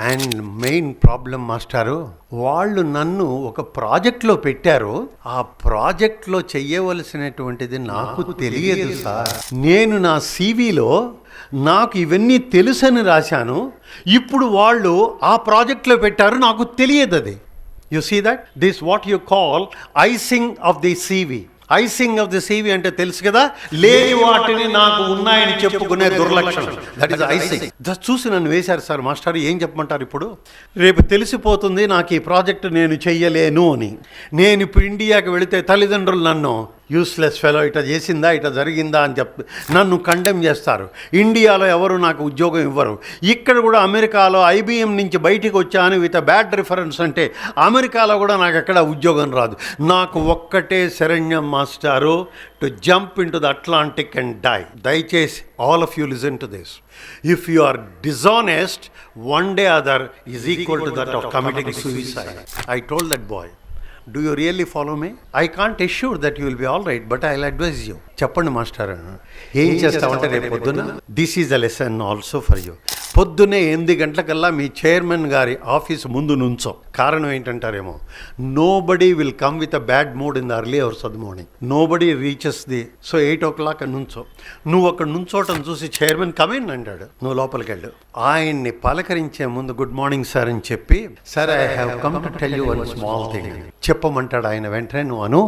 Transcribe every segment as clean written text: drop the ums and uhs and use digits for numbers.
And main problem మాస్టారు, వాళ్ళు నన్ను ఒక ప్రాజెక్ట్లో పెట్టారు. ఆ ప్రాజెక్ట్లో చెయ్యవలసినటువంటిది నాకు తెలియదు సార్. నేను నా సివిలో నాకు ఇవన్నీ తెలుసని రాశాను. ఇప్పుడు వాళ్ళు ఆ ప్రాజెక్ట్లో పెట్టారు, నాకు తెలియదు అది. You see that this what you call icing of the CV. Icing of the CV అంటే తెలుసు కదా, లేని వాటిని నాకు ఉన్నాయని చెప్పుకునే దుర్లక్షణం. That is icing. జస్ట్ చూసి నన్ను వేశారు సార్. మాస్టర్ ఏం చెప్పమంటారు ఇప్పుడు? రేపు తెలిసిపోతుంది నాకు ఈ ప్రాజెక్టు నేను చెయ్యలేను అని. నేను ఇప్పుడు ఇండియాకి వెళితే తల్లిదండ్రులు నన్ను యూస్లెస్ ఫెలో, ఇట చేసిందా ఇట జరిగిందా అని చెప్పి నన్ను కండెమ్ చేస్తారు. ఇండియాలో ఎవరు నాకు ఉద్యోగం ఇవ్వరు. ఇక్కడ కూడా అమెరికాలో ఐబిఎం నుంచి బయటికి వచ్చాను విత్ బ్యాడ్ రిఫరెన్స్ అంటే అమెరికాలో కూడా నాకు ఎక్కడ ఉద్యోగం రాదు. నాకు ఒక్కటే శరణ్యం మాస్టారు, to jump in to the Atlantic and die. దయచేసి all of you listen to this. If you are dishonest, one day other is equal to that of committing suicide. I told that boy, do you really follow me? I can't assure that you will be all right, but I'll advise you. చెప్పండి master, ఏం చేస్తామంటే రేపు పొద్దున this is a lesson also for you. పొద్దున్నే 8 గంటలకల్లా మీ chairman గారి office ముందు నుంచో. కారణం ఏంటంటారేమో, nobody will come with a bad mood in the early hours of the morning. Nobody reaches the. So 8 o'clock నుంచో. నువ్వు అక్కడ నుంచోటం చూసి చైర్మన్ కమిన్ అంటాడు, నువ్వు లోపలికి వెళ్ళు. ఆయన్ని పలకరించే ముందు గుడ్ మార్నింగ్ సార్ అని చెప్పి, sir I have come to tell you one small thing చెప్పమంటాడు ఆయన. వెంటనే నువ్వు అను,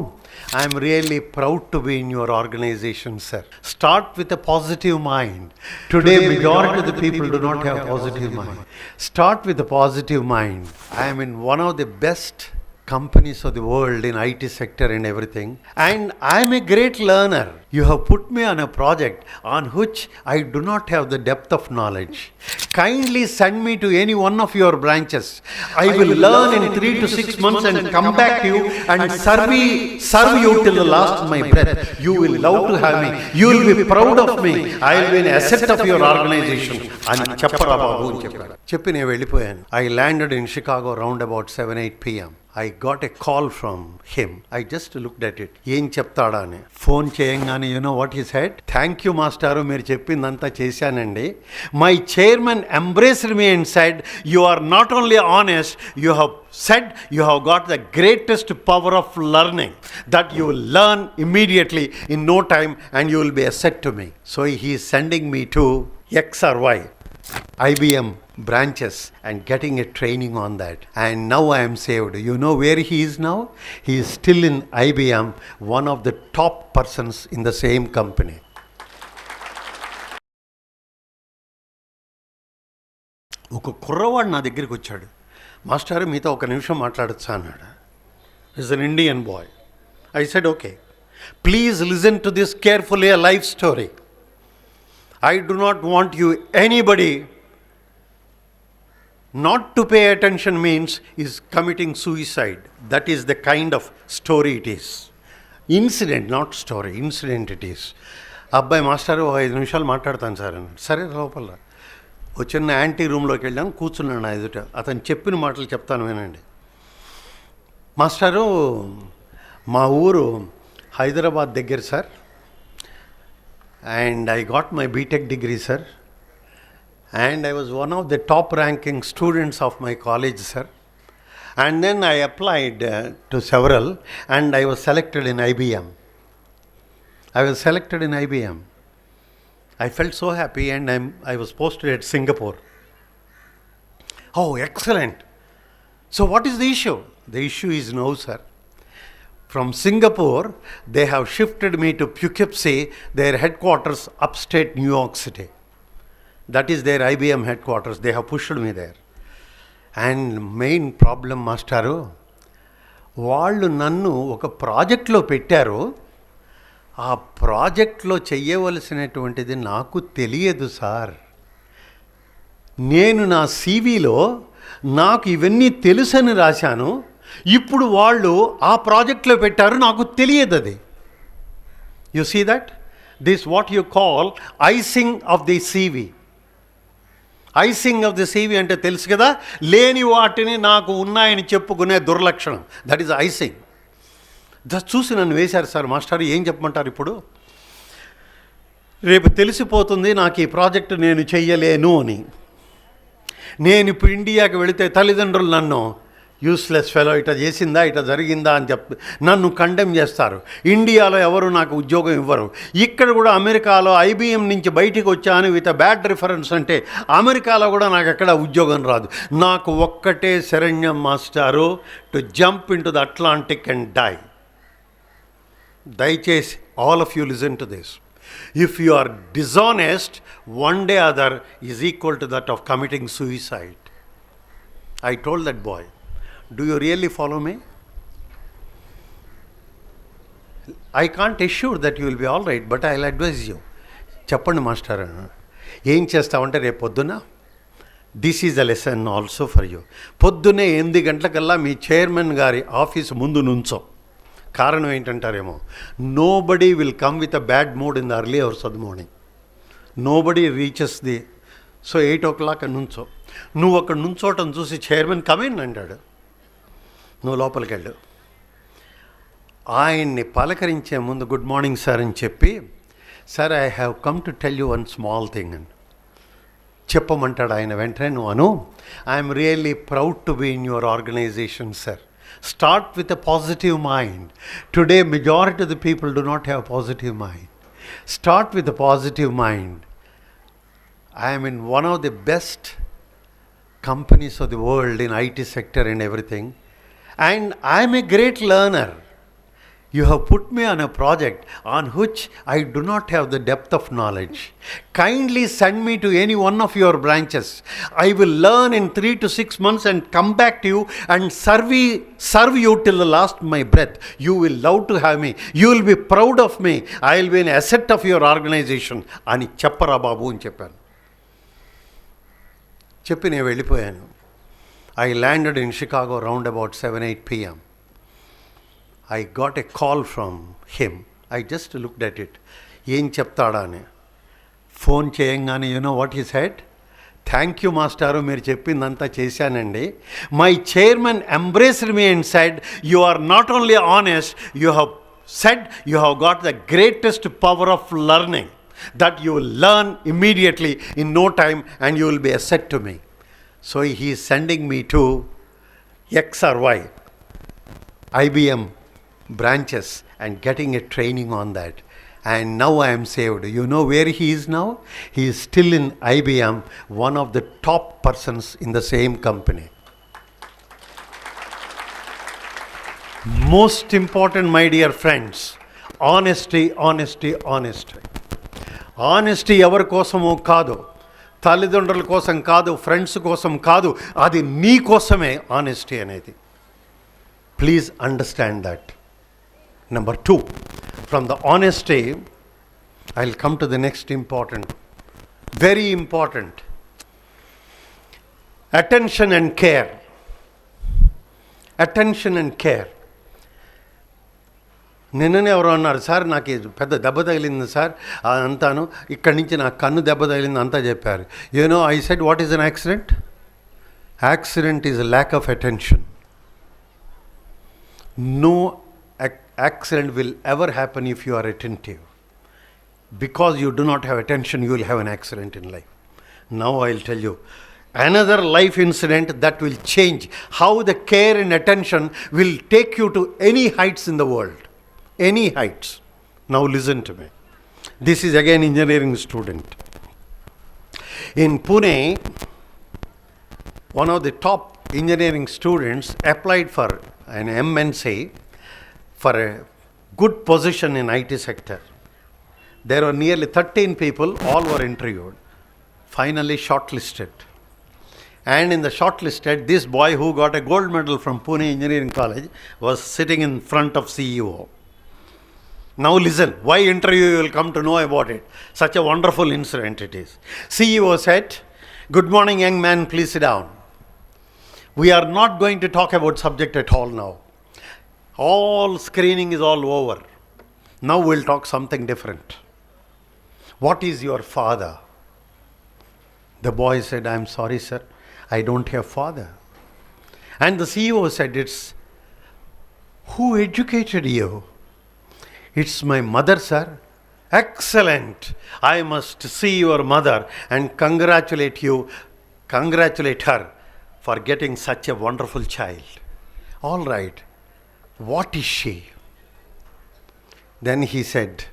I'm really proud to be in your organisation sir. Start with a positive mind. Today majority of the people do not have positive mind. Start with a positive mind. I am in one of the best companies of the world in IT sector and everything, and I am a great learner. You have put me on a project on which I do not have the depth of knowledge. Kindly send me to any one of your branches. I will learn in 3 to 6 months and come back to you and serve you till the last of my breath. You will love to have me. You will be proud of me. I will be an asset of your organization. అని చెప్పరా బాబు అని చెప్పాడు. చెప్పి నేను వెళ్ళిపోయాను. I landed in Chicago around about 7-8 p.m. I got a call from him. I just looked at it. ఏం చెప్తాడా అని ఫోన్ చేయంగానే, you know what he said? Thank you మాస్టారు, మీరు చెప్పిందంతా చేశానండి. My chairman embraced me and said, you are not only honest, you have said you have got the greatest power of learning, that you will learn immediately in no time and you will be a asset to me. So he is sending me to X or Y IBM branches and getting a training on that, and now I am saved. You know where he is now? He is still in IBM, one of the top persons in the same company. ఒక కుర్రవాడు నా దగ్గరికి వచ్చాడు, master మీతో ఒక నిమిషం మాట్లాడచ్చా అన్నాడు. Is an Indian boy. I said okay, please listen to this carefully, a life story. I do not want you anybody not to pay attention means is committing suicide. That is the kind of story it is. Incident, not story, incident it is. అబ్బాయి master 5 నిమిషాలు మాట్లాడతాను sir అన్నాడు. సరే లోపల ఓ చిన్న anti రూమ్లోకి వెళ్ళాను, కూర్చున్నాను నా ఎదుట. అతను చెప్పిన మాటలు చెప్తాను వినండి. మాస్టరు, మా ఊరు హైదరాబాద్ దగ్గర sir, and I got my BTech degree sir, and I was one of the top ranking students of my college sir, and then I applied to several and I was selected in IBM. I felt so happy, and I was posted at Singapore. Oh, excellent. So what is the issue? The issue is no sir. From Singapore, they have shifted me to Poughkeepsie, their headquarters upstate New York City. That is their IBM headquarters. They have pushed me there. And main problem మాస్టారు, వాళ్ళు నన్ను ఒక ప్రాజెక్ట్లో పెట్టారు. ఆ ప్రాజెక్ట్లో చెయ్యవలసినటువంటిది నాకు తెలియదు సార్. నేను నా సివిలో నాకు ఇవన్నీ తెలుసని రాశాను. ఇప్పుడు వాళ్ళు ఆ ప్రాజెక్ట్లో పెట్టారు, నాకు తెలియదు అది. You see that this what you call icing of the CV. Icing of the CV అంటే తెలుసు కదా, లేని వాటిని నాకు ఉన్నాయని చెప్పుకునే దుర్లక్షణం. That is icing. జస్ట్ చూసి నన్ను వేశారు సార్. మాస్టర్ ఏం చెప్పమంటారు ఇప్పుడు? రేపు తెలిసిపోతుంది నాకు ఈ ప్రాజెక్టు నేను చెయ్యలేను అని. నేను ఇప్పుడు ఇండియాకి వెళితే తల్లిదండ్రులు నన్ను యూస్లెస్ ఫెలో ఇట చేసిందా ఇట జరిగిందా అని చెప్పి నన్ను కండెమ్ చేస్తారు. ఇండియాలో ఎవరు నాకు ఉద్యోగం ఇవ్వరు. ఇక్కడ కూడా అమెరికాలో IBM నుంచి బయటికి వచ్చాను విత్ బ్యాడ్ రిఫరెన్స్ అంటే అమెరికాలో కూడా నాకు ఎక్కడ ఉద్యోగం రాదు. నాకు ఒక్కటే శరణ్యం మాస్టారు, to jump in to the Atlantic and die. దయచేసి all of you listen to this. If you are dishonest, one day other is equal to that of committing suicide. I told that boy, do you really follow me? I can't assure that you will be all right, but I'll advise you. చెప్పండి master, ఏం చేస్తామంటే రేపు పొద్దున this is a lesson also for you. పొద్దున్నే 8 గంటలకల్లా మీ chairman గారి office ముందు నుంచో. కారణం ఏంటంటారేమో, nobody will come with a bad mood in the early hours of the morning. Nobody reaches the. So 8 o'clock నుంచో. నువ్వు అక్కడ నుంచోటం చూసి చైర్మన్ కమిన్ అంటాడు, నువ్వు లోపలికి వెళ్ళు. ఆయన్ని పలకరించే ముందు గుడ్ మార్నింగ్ సార్ అని చెప్పి, sir I have come to tell you one small thing అని చెప్పమంటాడు ఆయన. వెంటనే నువ్వు అను, I'm really proud to be in your organisation sir. Start with a positive mind. Today, majority of the people do not have a positive mind. Start with a positive mind. I am in one of the best companies of the world in IT sector and everything. And I am a great learner. You have put me on a project on which I do not have the depth of knowledge. Kindly send me to any one of your branches. I will learn in 3 to 6 months and come back to you and serve you till the last my breath. You will love to have me. You will be proud of me. I will be an asset of your organization. అని చెప్పరా బాబు అని చెప్పాను. చెప్పి నేను వెళ్ళిపోయాను. I landed in Chicago around about 7-8 p.m. I got a call from him. I just looked at it. ఏం చెప్తాడా అని ఫోన్ చేయంగానే you know what he said? Thank you మాస్టారు, మీరు చెప్పిందంతా చేశానండి. My chairman embraced me and said, you are not only honest, you have said you have got the greatest power of learning that you will learn immediately in no time and you will be a asset to me. So he is sending me to X or Y IBM branches and getting a training on that. And now I am saved. You know where he is now? He is still in IBM, one of the top persons in the same company. Most important, my dear friends, honesty, honesty, honesty. Honesty ఎవరి కోసమో కాదు, తల్లిదండ్రుల కోసం కాదు, friends కోసం కాదు, అది నీ కోసమే honesty అనేది. Please understand that. Number 2, from the honesty, I'll come to the next important, very important, attention and care. Attention and care. నిన్ననే ఎవరో అన్నారు, సార్ నాకు పెద్ద దెబ్బ తగిలింది సార్ అంతాను, ఇక్కడి నుంచి నాకు కన్ను దెబ్బ తగిలింది అంతా చెప్పారు. You know I said, what is an accident? Accident is a lack of attention. No accident will ever happen if you are attentive. Because you do not have attention, you will have an accident in life. Now I'll tell you another life incident that will change how the care and attention will take you to any heights in the world. Any heights. Now listen to me. This is again engineering student. In Pune, one of the top engineering students applied for an MNC for a good position in IT sector. There were nearly 13 people, all were interviewed. Finally shortlisted. And in the shortlisted, this boy who got a gold medal from Pune Engineering College was sitting in front of CEO. Now listen, why interview you will come to know about it. Such a wonderful incident it is. CEO said, good morning young man, please sit down. We are not going to talk about subject at all now. All screening is all over. Now we'll talk something different. What is your father? The boy said, I'm sorry sir, I don't have father. And the CEO said, it's who educated you? It's my mother sir. Excellent. I must see your mother and congratulate you. congratulate her for getting such a wonderful child. All right, what is she? Then he said,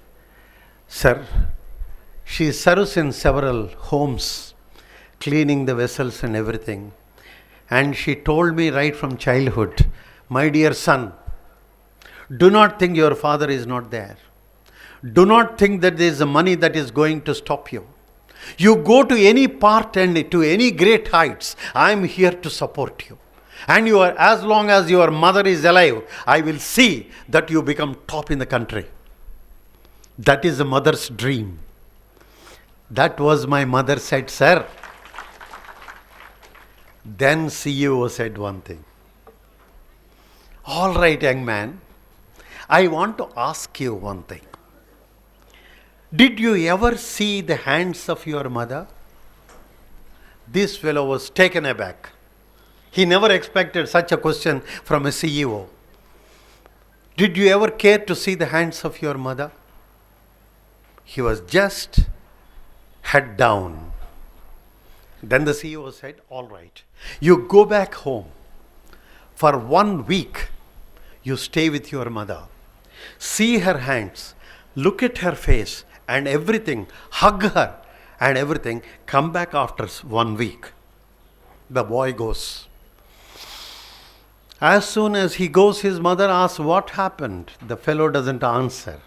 sir, she serves in several homes, cleaning the vessels and everything. And she told me right from childhood, my dear son, do not think your father is not there. Do not think that there is a money that is going to stop you. You go to any part and to any great heights, I am here to support you. And you are, as long as your mother is alive, I will see that you become top in the country. That is a mother's dream. That was my mother said, sir. Then CEO said one thing. All right, young man, I want to ask you one thing. Did you ever see the hands of your mother? This fellow was taken aback. He never expected such a question from a CEO. Did you ever care to see the hands of your mother? He was just head down. Then the CEO said, all right, you go back home. For 1 week, you stay with your mother. See her hands, look at her face and everything, hug her and everything. Come back after 1 week. The boy goes. As soon as he goes, his mother asks, what happened? The fellow doesn't answer.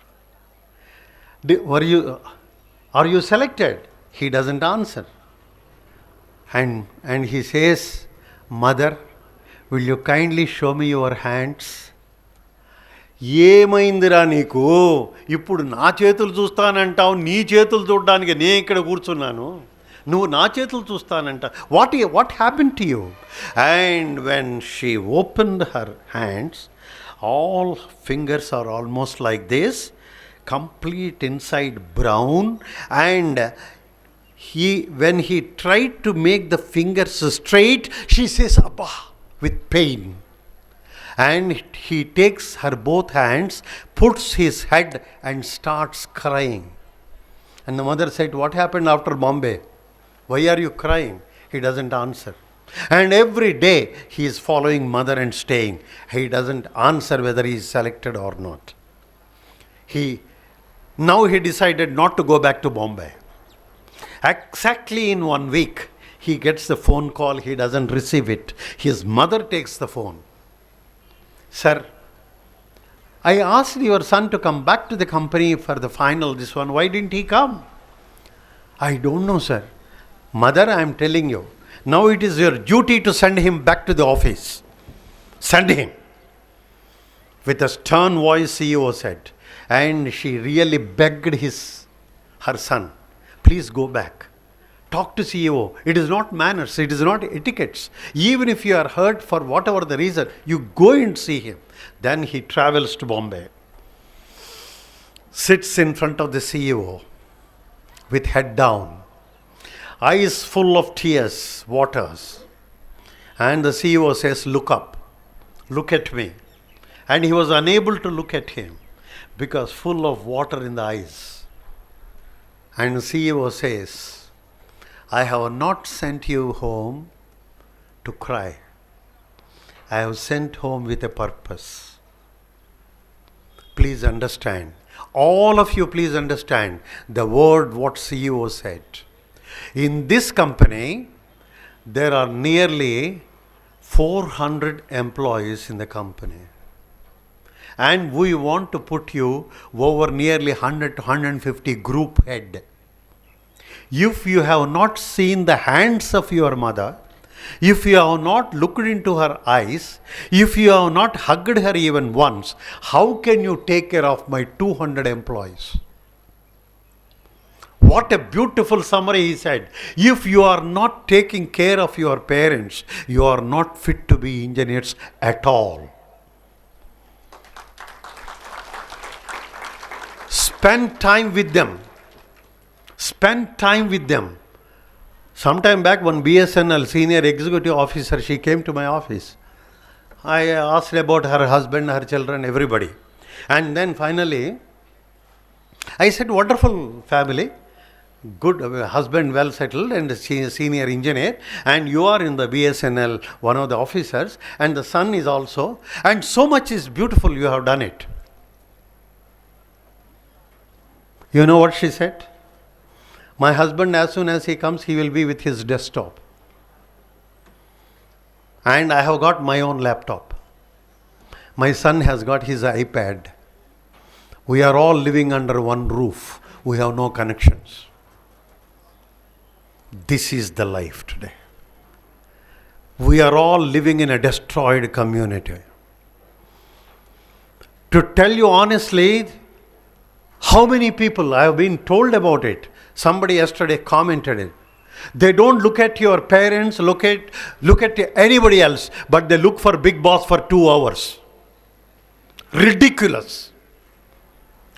Are you selected? He doesn't answer. And he says, mother, will you kindly show me your hands? ఏమైందిరా నీకు? ఇప్పుడు నా చేతులు చూస్తానంటావు, నీ చేతులు చూడడానికి నేను ఇక్కడ కూర్చున్నాను, నువ్వు నా చేతులు చూస్తానంట. What happened to you? And when she opened her hands, all fingers are almost like this, complete inside brown, and when he tried to make the fingers straight, she says, Abba, with pain. And he takes her both hands, puts his head and starts crying. And the mother said, what happened after Bombay? Why are you crying? He doesn't answer. And every day he is following mother and staying. He doesn't answer whether he is selected or not. Now he decided not to go back to Bombay. Exactly in 1 week, he gets the phone call, he doesn't receive it. His mother takes the phone. Sir, I asked your son to come back to the company for the final this one. Why didn't he come? I don't know, sir. Mother, I am telling you, now it is your duty to send him back to the office. Send him. With a stern voice, CEO said. And she really begged her son, please go back. Talk to CEO. It is not manners. It is not etiquettes. Even if you are hurt for whatever the reason, you go and see him. Then he travels to Bombay. Sits in front of the CEO with head down. Eyes full of tears, waters. And the CEO says, look up. Look at me. And he was unable to look at him because full of water in the eyes. And the CEO says, I have not sent you home to cry. I have sent home with a purpose. Please understand. All of you please understand the word what CEO said. In this company, there are nearly 400 employees in the company. And we want to put you over nearly 100 to 150 group head. If you have not seen the hands of your mother, if you have not looked into her eyes, if you have not hugged her even once, how can you take care of my 200 employees? What a beautiful summary he said. If you are not taking care of your parents, you are not fit to be engineers at all. Spend time with them. Spend time with them. Sometime back, one BSNL senior executive officer, she came to my office. I asked about her husband, her children, everybody. And then finally, I said, wonderful family. good husband, well settled and a senior engineer, and you are in the BSNL, one of the officers, and the son is also, and so much is beautiful, you have done it. You know what she said? My husband, as soon as he comes, he will be with his desktop. And I have got my own laptop. My son has got his iPad. We are all living under one roof. We have no connections. This is the life today. We are all living in a destroyed community. To tell you honestly, how many people, I have been told about it. Somebody yesterday commented it. They don't look at your parents, look at anybody else, but they look for Big Boss for 2 hours. Ridiculous.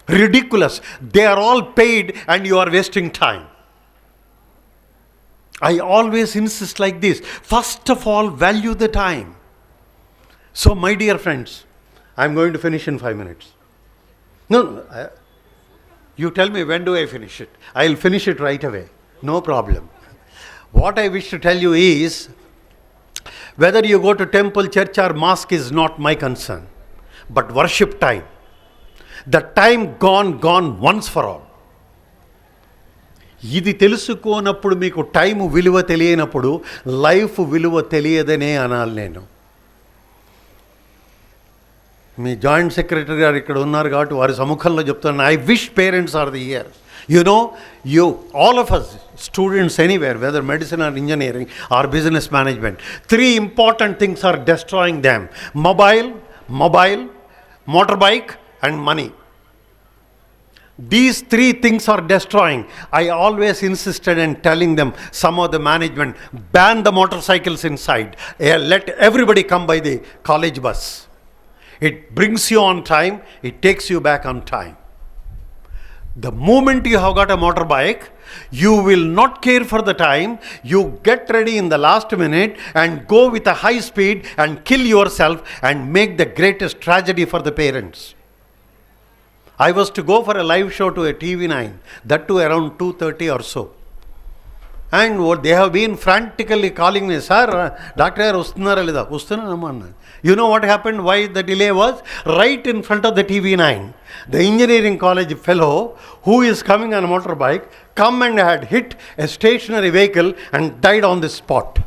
Ridiculous. They are all paid and you are wasting time. I always insist like this. First of all, value the time. So, my dear friends, I am going to finish in 5 minutes. No, you tell me when do I finish it. I will finish it right away. No problem. What I wish to tell you is, whether you go to temple, church or mosque is not my concern. But worship time. The time gone once for all. ఇది తెలుసుకోనప్పుడు మీకు time విలువ తెలియనప్పుడు life విలువ తెలియదనే అనాలి నేను. మీ joint secretary గారు ఇక్కడ ఉన్నారు కాబట్టి వారి సముఖంలో చెప్తున్నాను. I wish parents are the year. You, all of us, students anywhere, whether medicine or engineering or business management, 3 important things are destroying them. Mobile, motorbike and money. These 3 things are destroying. I always insisted in telling them, some of the management, ban the motorcycles inside. Let everybody come by the college bus. It brings you on time, it takes you back on time. The moment you have got a motorbike, you will not care for the time. You get ready in the last minute and go with a high speed and kill yourself and make the greatest tragedy for the parents. I was to go for a live show to a TV9, that too around 2:30 or so. And they have been frantically calling me, sir, Dr. Ustunara Leda, Ustunara. You know what happened? Why the delay was? Right in front of the TV9, the engineering college fellow who is coming on a motorbike, come and had hit a stationary vehicle and died on the spot.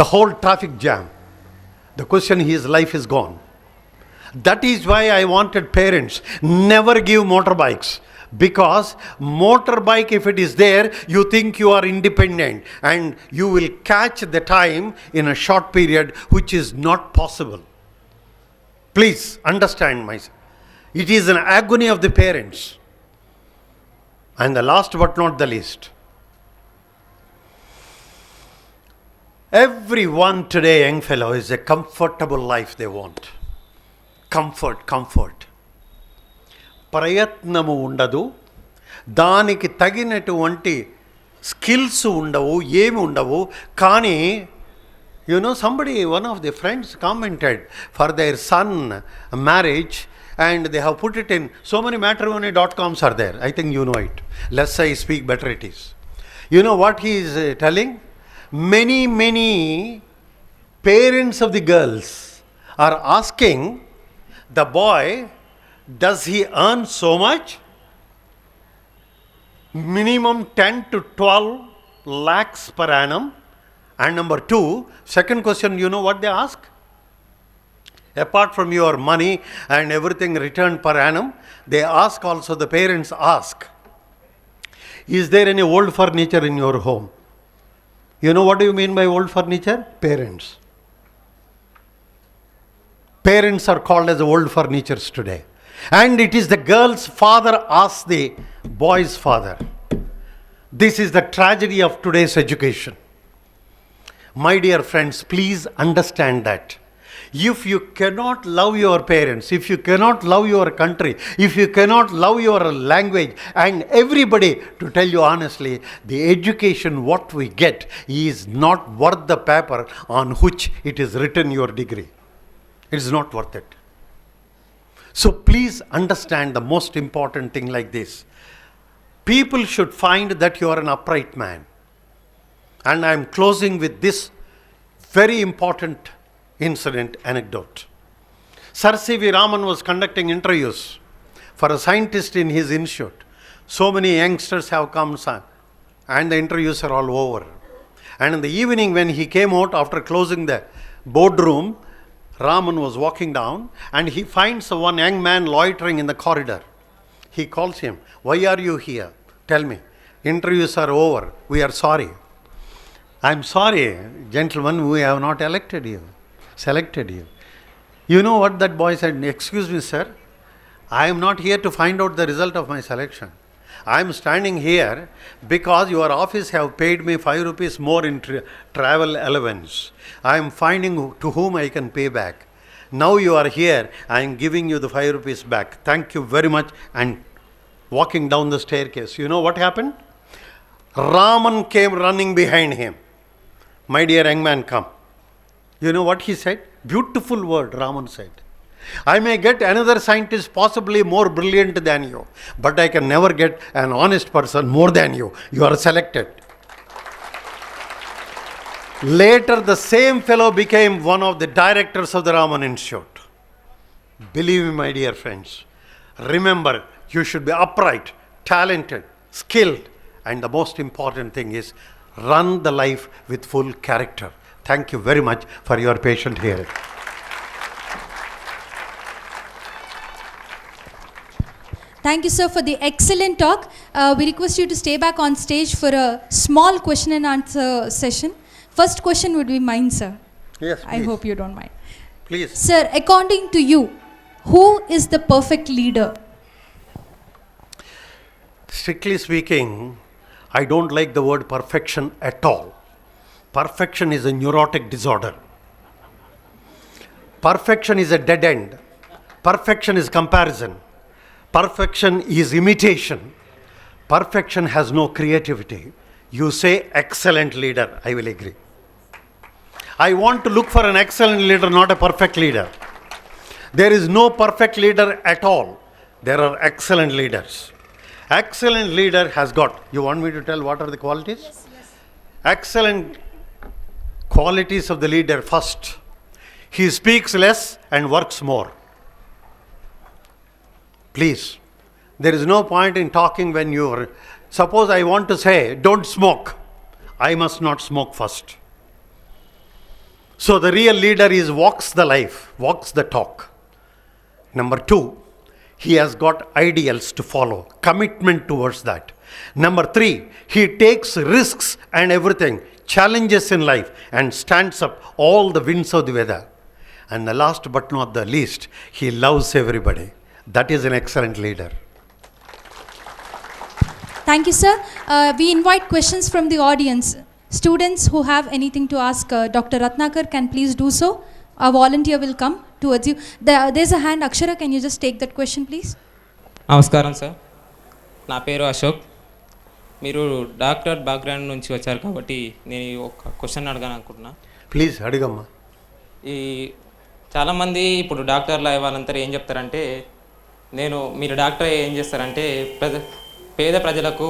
The whole traffic jam. The question, his life is gone. That is why I wanted parents, never give motorbikes. Because motorbike, if it is there, you think you are independent and you will catch the time in a short period, which is not possible. Please understand myself. It is an agony of the parents. And the last but not the least, everyone today, young fellow, is a comfortable life they want. Comfort. ప్రయత్నము ఉండదు, దానికి తగినటువంటి skills ఉండవు, ఏమి ఉండవు. కానీ somebody, one of the friends commented for their son marriage, and they have put it in so many matrimony.coms are there. I think you know it. Less I speak, better it is. You know what he is telling? Many parents of the girls are asking the boy, does he earn so much? Minimum 10 to 12 lakhs per annum. And number 2, second question, you know what they ask? Apart from your money and everything returned per annum, they ask also, the parents ask, is there any old furniture in your home? You know what do you mean by old furniture? Parents are called as old furnitures today. And it is the girl's father asks the boy's father. This is the tragedy of today's education. My dear friends, please understand that. If you cannot love your parents, if you cannot love your country, if you cannot love your language and everybody, to tell you honestly, the education what we get is not worth the paper on which it is written your degree. It is not worth it. So please understand the most important thing like this. People should find that you are an upright man. And I am closing with this very important incident anecdote. Sir C.V. Raman was conducting interviews for a scientist in his institute. So many youngsters have come, and the interviews are all over. And in the evening when he came out after closing the boardroom, Raman was walking down and he finds one young man loitering in the corridor. He calls him, "Why are you here? Tell me. Interviews are over. We are sorry." "I'm sorry, gentlemen, we have not selected you. You know what that boy said? "Excuse me, sir. I am not here to find out the result of my selection. I am standing here because your office have paid me 5 rupees more in travel allowance. I am finding to whom I can pay back. Now you are here, I am giving you the 5 rupees back. Thank you very much." And walking down the staircase, you know what happened? Raman came running behind him. "My dear young man, come." You know what he said? Beautiful word Raman said. "I may get another scientist possibly more brilliant than you, but I can never get an honest person more than you. You are selected." Later, the same fellow became one of the directors of the Raman Institute. Believe me, my dear friends, remember, you should be upright, talented, skilled, and the most important thing is run the life with full character. Thank you very much for your patient hearing. Thank you, sir, for the excellent talk. We request you to stay back on stage for a small question and answer session. First question would be mine, sir. Yes, please. I hope you don't mind. Please. Sir, according to you, who is the perfect leader? Strictly speaking, I don't like the word perfection at all. Perfection is a neurotic disorder. Perfection is a dead end. Perfection is comparison. Perfection is imitation. Perfection has no creativity. You say excellent leader, I will agree. I want to look for an excellent leader, not a perfect leader. There is no perfect leader at all. There are excellent leaders. Excellent leader has got, you want me to tell what are the qualities? Yes. Excellent qualities of the leader. First, he speaks less and works more. Please, there is no point in talking when you are, suppose I want to say, don't smoke. I must not smoke first. So the real leader is walks the life, walks the talk. Number 2, he has got ideals to follow, commitment towards that. Number 3, he takes risks and everything, challenges in life, and stands up all the winds of the weather. And the last but not the least, he loves everybody. That is an excellent leader. Thank you, sir. We invite questions from the audience. Students who have anything to ask Dr. Ratnakar can please do so. A volunteer will come towards you. There's a hand. Akshara, can you just take that question, please? నమస్కారం sir, నా పేరు అశోక్. మీరు doctor background నుంచి వచ్చారు కాబట్టి నేను ఒక question అడగాను అనుకుంటున్నా. ప్లీజ్ అడగమ్మా. ఈ చాలామంది ఇప్పుడు డాక్టర్లు వాళ్ళంతా ఏం చెప్తారంటే, మీరు డాక్టర్ ఏం చేస్తారంటే పేద ప్రజలకు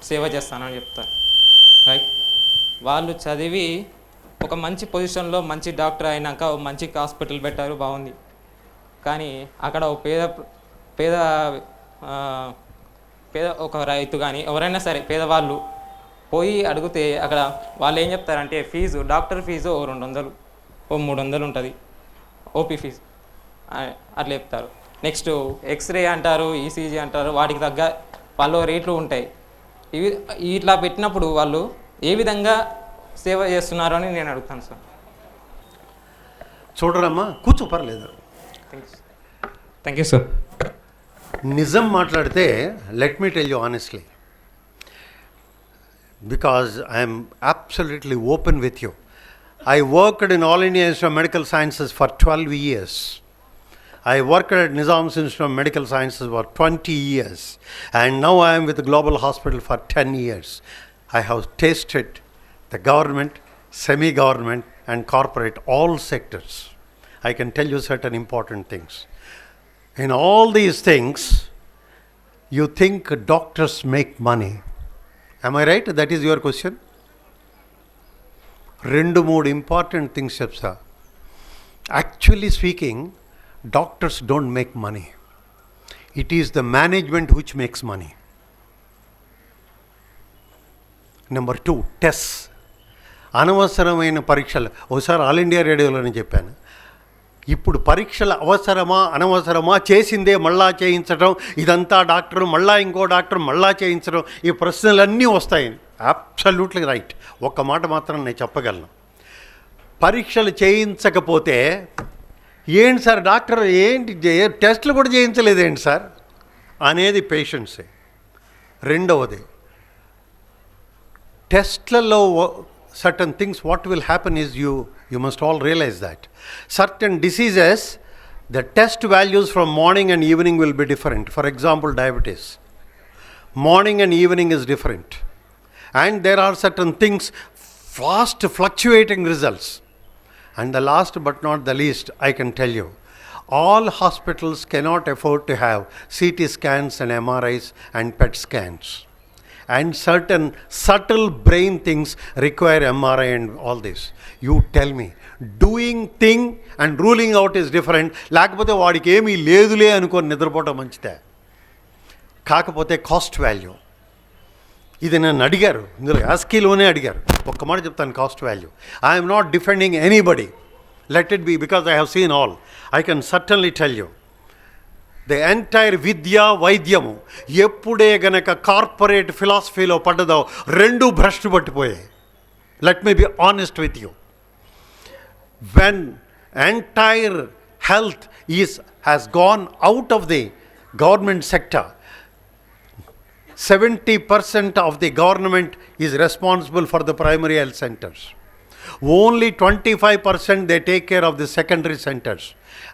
సేవ చేస్తానని చెప్తారు. రైట్? వాళ్ళు చదివి ఒక మంచి పొజిషన్లో మంచి డాక్టర్ అయినాక మంచి హాస్పిటల్ పెట్టారు, బాగుంది. కానీ అక్కడ ఒక పేద ఒక రైతు కానీ ఎవరైనా సరే పేదవాళ్ళు పోయి అడిగితే అక్కడ వాళ్ళు ఏం చెప్తారంటే ఫీజు, డాక్టర్ ఫీజు 200 300 ఉంటుంది, ఓపీ ఫీజు అట్లా చెప్తారు. నెక్స్ట్ ఎక్స్రే అంటారు, ఈసీజీ అంటారు, వాటికి తగ్గ వాళ్ళు రేట్లు ఉంటాయి. ఇట్లా పెట్టినప్పుడు వాళ్ళు ఏ విధంగా సేవ చేస్తున్నారు అని నేను అడుగుతాను సార్. చూడరమ్మా, కూర్చో, పర్లేదు. Thank you sir. నిజం మాట్లాడితే, let me tell you honestly, because I am absolutely open with you. I worked in All India Institute of Medical Sciences for 12 years. I worked at Nizam's Institute of Medical Sciences for 20 years. And now I am with the Global Hospital for 10 years. I have tasted the government, semi-government and corporate, all sectors. I can tell you certain important things. In all these things, You think doctors make money. Am I right? That is your question? 2-3 important things చెప్తా. Actually speaking, doctors don't make money. It is the management which makes money. Number 2, tests. అనవసరమైన పరీక్షలు ఒకసారి all India రేడియోలోనే చెప్పాను. ఇప్పుడు పరీక్షలు అవసరమా అనవసరమా, చేసిందే మళ్ళా చేయించడం, ఇదంతా డాక్టర్ మళ్ళా ఇంకో డాక్టర్ మళ్ళా చేయించడం, ఈ ప్రశ్నలన్నీ వస్తాయి. Absolutely right. ఒక్క మాట మాత్రం నేను చెప్పగలను. పరీక్షలు చేయించకపోతే ఏంటి సార్ డాక్టర్ ఏంటి టెస్టులు కూడా చేయించలేదేంటి సార్ అనేది పేషెంట్సే. రెండవది, టెస్ట్లలో certain things, what will happen is you must all realize that certain diseases, the test values from morning and evening will be different. For example, diabetes, morning and evening is different, and there are certain things, fast fluctuating results. And the last but not the least, I can tell you, all hospitals cannot afford to have CT scans and MRIs and PET scans. And certain subtle brain things require MRI and all this. You tell me, doing thing and ruling out is different. లేకపోతే వాడికి ఏమీ లేదులే అనుకొని నిద్రపోవటం మంచిదే. కాకపోతే cost value, ఇది నన్ను అడిగారు, ఇందులో యాస్కీలోనే అడిగారు. ఒక్క మాట చెప్తాను, cost value. I'm not defending anybody, let it be, because I have seen all. I can certainly tell you, the entire విద్యా వైద్యము ఎప్పుడే గనక కార్పొరేట్ ఫిలాసఫీలో పడ్డదో రెండు భ్రష్టు పట్టిపోయాయి. Let me be honest with you. When entire health has gone out of the government sector, 70% of the government is responsible for the primary health centers. Only 25% they take care of the secondary centers,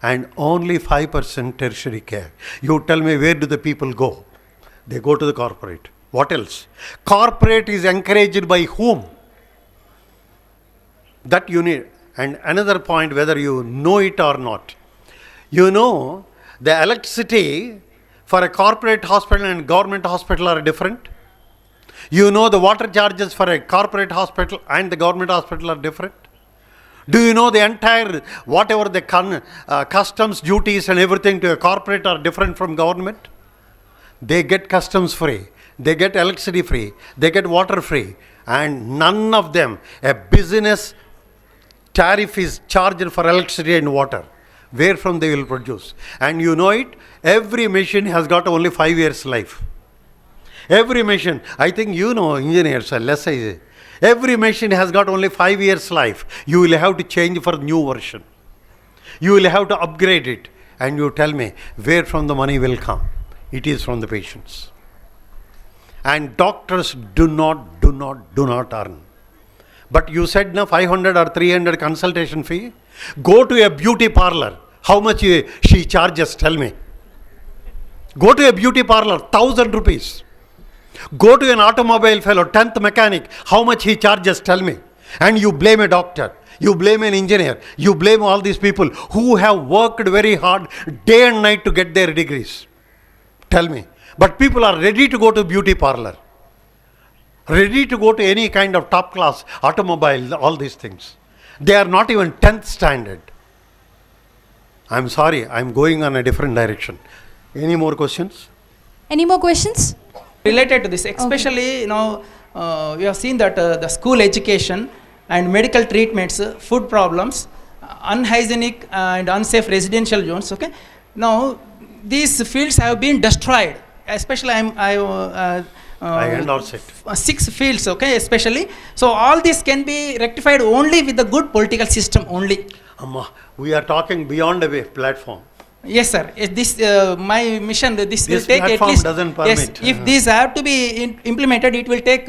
and only 5% tertiary care. You tell me, where do the people go? They go to the corporate. What else? Corporate is encouraged by whom? That you need. And another point, whether you know it or not, you know the electricity for a corporate hospital and government hospital are different. You know the water charges for a corporate hospital and the government hospital are different. Do you know the entire, whatever the customs duties and everything to a corporate are different from government? They get customs free, they get electricity free, they get water free, and none of them, a business tariff is charged for electricity and water. Where from they will produce? And you know it, every machine has got only 5 years life. Every machine, I think you know engineers are less easy. Every machine has got only 5 years life. You will have to change for new version. You will have to upgrade it. And you tell me, where from the money will come? It is from the patients. And doctors do not earn. But you said now 500 or 300 consultation fee. Go to a beauty parlor. How much she charges? Tell me. Go to a beauty parlor, 1,000 rupees. Go to an automobile fellow, 10th mechanic, how much he charges? Tell me. And you blame a doctor, you blame an engineer, you blame all these people who have worked very hard day and night to get their degrees. Tell me. But people are ready to go to beauty parlor, ready to go to any kind of top class automobile, all these things. They are not even 10th standard. I'm sorry, I'm going on a different direction. Any more questions? Any more questions? Related to this, especially we have seen that the school education and medical treatments, food problems, unhygienic and unsafe residential zones. Okay, now these fields have been destroyed. Especially I endorse it. 6 fields. Okay, especially. So all this can be rectified only with the good political system only. Amma, we are talking beyond a platform. Yes, sir. This my mission. This will take at platform least. Doesn't permit. Yes, if these have to be implemented, it will take.